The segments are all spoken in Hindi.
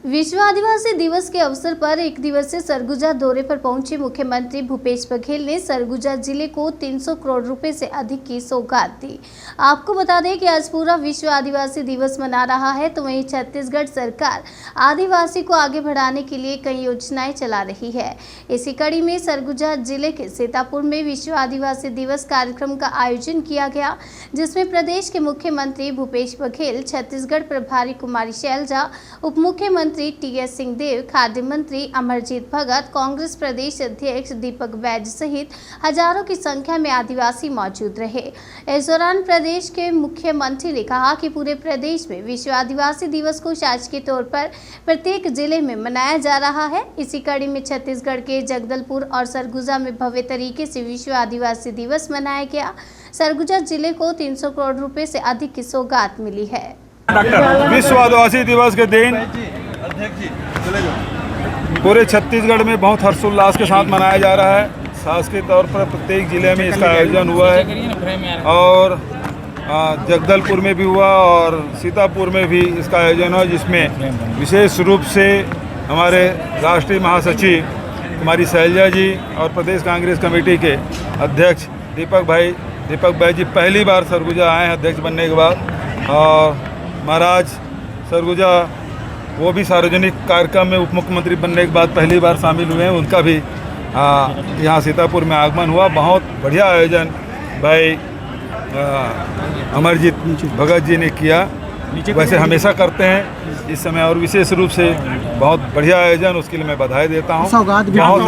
विश्व आदिवासी दिवस के अवसर पर एक दिवसीय सरगुजा दौरे पर पहुंचे मुख्यमंत्री भूपेश बघेल ने सरगुजा जिले को 300 करोड़ रुपए से अधिक की सौगात दी। आपको बता दें कि आज पूरा विश्व आदिवासी दिवस मना रहा है, तो वहीं छत्तीसगढ़ सरकार आदिवासी को आगे बढ़ाने के लिए कई योजनाएं चला रही है। इसी कड़ी में सरगुजा जिले के सीतापुर में विश्व आदिवासी दिवस कार्यक्रम का आयोजन किया गया, जिसमें प्रदेश के मुख्यमंत्री भूपेश बघेल, छत्तीसगढ़ प्रभारी कुमारी शैलजा, उप मुख्यमंत्री टी.एस. सिंहदेव, खाद्य मंत्री अमरजीत भगत, कांग्रेस प्रदेश अध्यक्ष दीपक बैज सहित हजारों की संख्या में आदिवासी मौजूद रहे। इस दौरान प्रदेश के मुख्यमंत्री ने कहा कि पूरे प्रदेश में विश्व आदिवासी दिवस को शासकीय तौर पर प्रत्येक जिले में मनाया जा रहा है। इसी कड़ी में छत्तीसगढ़ के जगदलपुर और सरगुजा में भव्य तरीके से विश्व आदिवासी दिवस मनाया गया। सरगुजा जिले को 300 करोड़ रुपए से अधिक की सौगात मिली है। विश्व आदिवासी दिवस के दिन पूरे छत्तीसगढ़ में बहुत हर्षोल्लास के साथ मनाया जा रहा है। शासकीय तौर पर प्रत्येक जिले में इसका आयोजन हुआ है और जगदलपुर में भी हुआ और सीतापुर में भी इसका आयोजन हुआ, जिसमें विशेष रूप से हमारे राष्ट्रीय महासचिव कुमारी शैलजा जी और प्रदेश कांग्रेस कमेटी के अध्यक्ष दीपक भाई जी पहली बार सरगुजा आए हैं अध्यक्ष बनने के बाद, और महाराज सरगुजा वो भी सार्वजनिक कार्यक्रम में उप मुख्यमंत्री बनने के बाद पहली बार शामिल हुए हैं। उनका भी यहाँ सीतापुर में आगमन हुआ। बहुत बढ़िया आयोजन भाई अमरजीत भगत जी ने किया, वैसे हमेशा करते हैं इस समय, और विशेष रूप से बहुत बढ़िया आयोजन, उसके लिए मैं बधाई देता हूँ। बहुत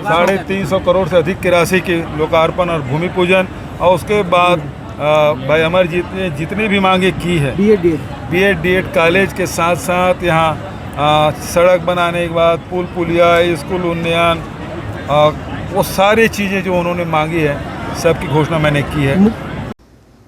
सारे 350 करोड़ से अधिक की राशि के लोकार्पण और भूमि पूजन, और उसके बाद भाई अमरजीत ने जितनी भी मांगे की है, बीएड डीएड कॉलेज के साथ साथ यहाँ सड़क बनाने के बाद पुलिया, स्कूल उन्नयन, वो सारी चीज़ें जो उन्होंने मांगी है सबकी घोषणा मैंने की है।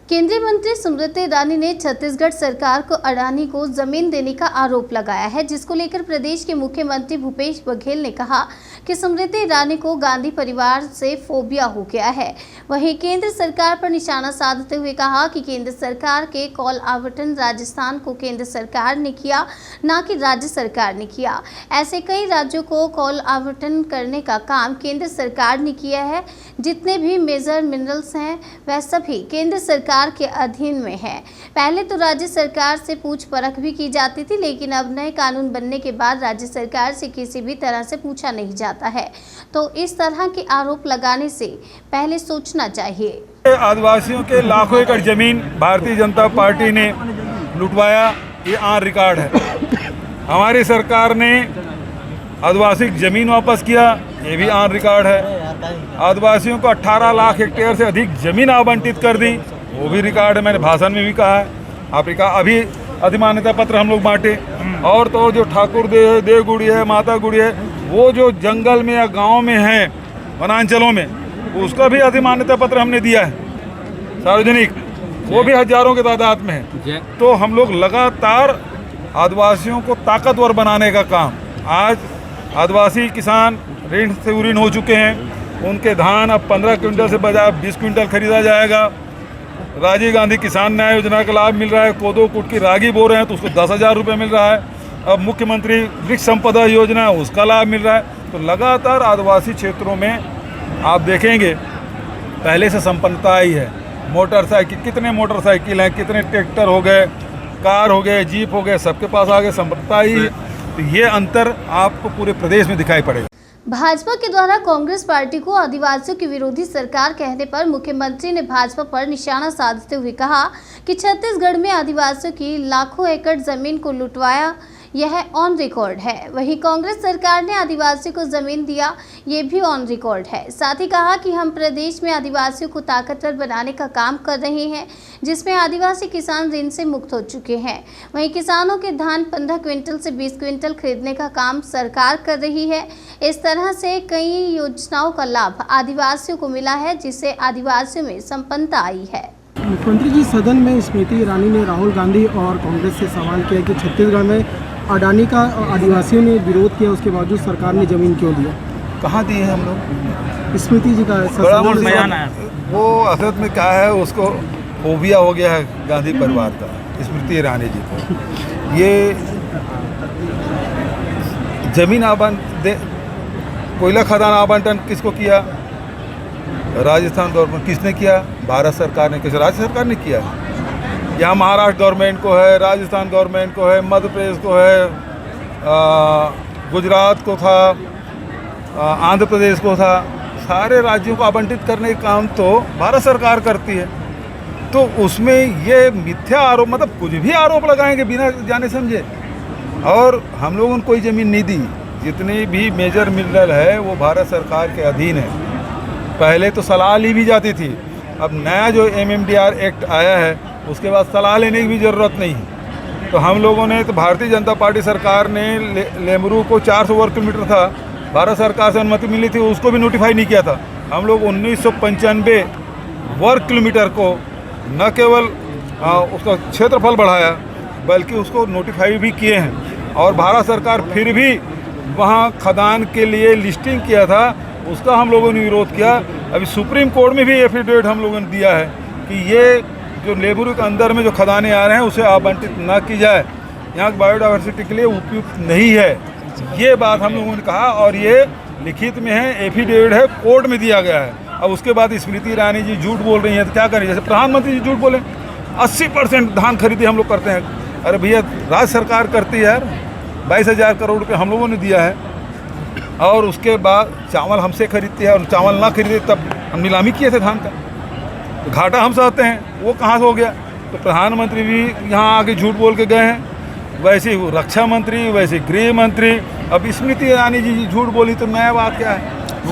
केंद्रीय मंत्री स्मृति ईरानी ने छत्तीसगढ़ सरकार को अडानी को जमीन देने का आरोप लगाया है, जिसको लेकर प्रदेश के मुख्यमंत्री भूपेश बघेल ने कहा कि स्मृति ईरानी को गांधी परिवार से फोबिया हो गया है। वहीं केंद्र सरकार पर निशाना साधते हुए कहा कि केंद्र सरकार के कॉल आवंटन राजस्थान को केंद्र सरकार ने किया, न कि राज्य सरकार ने किया। ऐसे कई राज्यों को कॉल आवंटन करने का काम केंद्र सरकार ने किया है। जितने भी मेजर मिनरल्स हैं वह सभी केंद्र सरकार के अधीन में है। पहले तो राज्य सरकार से पूछ परख भी की जाती थी, लेकिन अब नए कानून बनने के बाद राज्य सरकार से किसी भी तरह से पूछा नहीं जाता है। तो इस तरह के आरोप लगाने से पहले सोचना चाहिए। आदिवासियों के लाखों एकड़ जमीन भारतीय जनता पार्टी ने लुटवाया, ये ऑन रिकॉर्ड है। हमारी सरकार ने आदिवासी जमीन वापस किया, ये भी ऑन रिकॉर्ड है। आदिवासियों को 18 लाख हेक्टेयर से अधिक जमीन आवंटित कर दी, वो भी रिकॉर्ड है। मैंने भाषण में भी कहा है। आपने कहा अभी अधिमान्यता पत्र हम लोग बांटे, और तो जो ठाकुर देवगुड़ी है, माता गुड़ी है, वो जो जंगल में या गांव में है, वनांचलों में, उसका भी अधिमान्यता पत्र हमने दिया है सार्वजनिक, वो भी हजारों के तादाद में है। तो हम लोग लगातार आदिवासियों को ताकतवर बनाने का काम, आज आदिवासी किसान ऋण से ऋण हो चुके हैं। उनके धान अब 15 क्विंटल से बजाय 20 क्विंटल खरीदा जाएगा। राजीव गांधी किसान न्याय योजना का लाभ मिल रहा है। कोदो कुट की रागी बो रहे हैं तो उसको 10,000 रुपये मिल रहा है। अब मुख्यमंत्री वृक्ष संपदा योजना है, उसका लाभ मिल रहा है। तो लगातार आदिवासी क्षेत्रों में आप देखेंगे पहले से संपन्नता आई है। मोटरसाइकिल, कितने मोटरसाइकिल हैं, कितने ट्रैक्टर हो गए, कार हो गए, जीप हो गए, सबके पास आगे संपन्नता आई है। तो ये अंतर आपको पूरे प्रदेश में दिखाई पड़ेगा। भाजपा के द्वारा कांग्रेस पार्टी को आदिवासियों की विरोधी सरकार कहने पर मुख्यमंत्री ने भाजपा पर निशाना साधते हुए कहा कि छत्तीसगढ़ में आदिवासियों की लाखों एकड़ जमीन को लुटवाया, यह ऑन रिकॉर्ड है। वहीं कांग्रेस सरकार ने आदिवासियों को जमीन दिया, ये भी ऑन रिकॉर्ड है। साथ ही कहा कि हम प्रदेश में आदिवासियों को ताकतवर बनाने का काम कर रहे हैं, जिसमें आदिवासी किसान ऋण से मुक्त हो चुके हैं। वहीं किसानों के धान 15 क्विंटल से 20 क्विंटल खरीदने का काम सरकार कर रही है। इस तरह से कई योजनाओं का लाभ आदिवासियों को मिला है, जिससे आदिवासियों में संपन्नता आई है। मुख्यमंत्री जी, सदन में स्मृति ईरानी ने राहुल गांधी और कांग्रेस से सवाल किया कि छत्तीसगढ़ में अडानी का आदिवासियों ने विरोध किया, उसके बावजूद सरकार ने जमीन क्यों दिया? कहाँ दिए हैं हम लोग? स्मृति जी का बयान है। वो असल में क्या है, उसको फोबिया हो गया है गांधी परिवार का, स्मृति ईरानी जी को। ये जमीन कोयला खदान आवंटन किसको किया? राजस्थान गवर्नमेंट। किसने किया? भारत सरकार ने। किसी राज्य सरकार ने किया? यहाँ महाराष्ट्र गवर्नमेंट को है, राजस्थान गवर्नमेंट को है, मध्य प्रदेश को है, गुजरात को था, आंध्र प्रदेश को था। सारे राज्यों को आवंटित करने का काम तो भारत सरकार करती है। तो उसमें ये मिथ्या आरोप, मतलब कुछ भी आरोप लगाएंगे बिना जाने समझे। और हम लोगों ने कोई ज़मीन नहीं दी। जितनी भी मेजर मिनरल है वो भारत सरकार के अधीन है। पहले तो सलाह ली भी जाती थी। अब नया जो MMDR एक्ट आया है उसके बाद सलाह लेने की भी ज़रूरत नहीं है। तो हम लोगों ने तो भारतीय जनता पार्टी सरकार ने लेमरू को 400 वर्ग किलोमीटर था, भारत सरकार से अनुमति मिली थी, उसको भी नोटिफाई नहीं किया था। हम लोग 1995 वर्ग किलोमीटर को न केवल उसका क्षेत्रफल बढ़ाया बल्कि उसको नोटिफाई भी किए हैं। और भारत सरकार फिर भी वहाँ खदान के लिए लिस्टिंग किया था, उसका हम लोगों ने विरोध किया। अभी सुप्रीम कोर्ट में भी एफिडेविट हम लोगों ने दिया है कि ये जो लेबरू के अंदर में जो खदानें आ रहे हैं उसे आवंटित न की जाए, यहाँ की बायोडाइवर्सिटी के लिए उपयुक्त नहीं है। ये बात हम लोगों ने कहा और ये लिखित में है, एफिडेविट है, कोर्ट में दिया गया है। अब उसके बाद स्मृति ईरानी जी झूठ बोल रही हैं तो क्या करें? जैसे प्रधानमंत्री जी झूठ बोले 80% धान खरीदी हम लोग करते हैं। अरे भैया, राज्य सरकार करती है यार। 22,000 करोड़ रुपये हम लोगों ने दिया है और उसके बाद चावल हमसे खरीदती है और चावल ना खरीदे तब हम नीलामी किए थे धान का, तो घाटा हम सहते हैं। वो कहाँ से हो गया? तो प्रधानमंत्री भी यहाँ आके झूठ बोल के गए हैं, वैसे ही रक्षा मंत्री, वैसे गृह मंत्री। अब स्मृति ईरानी जी झूठ बोली तो नया बात क्या है?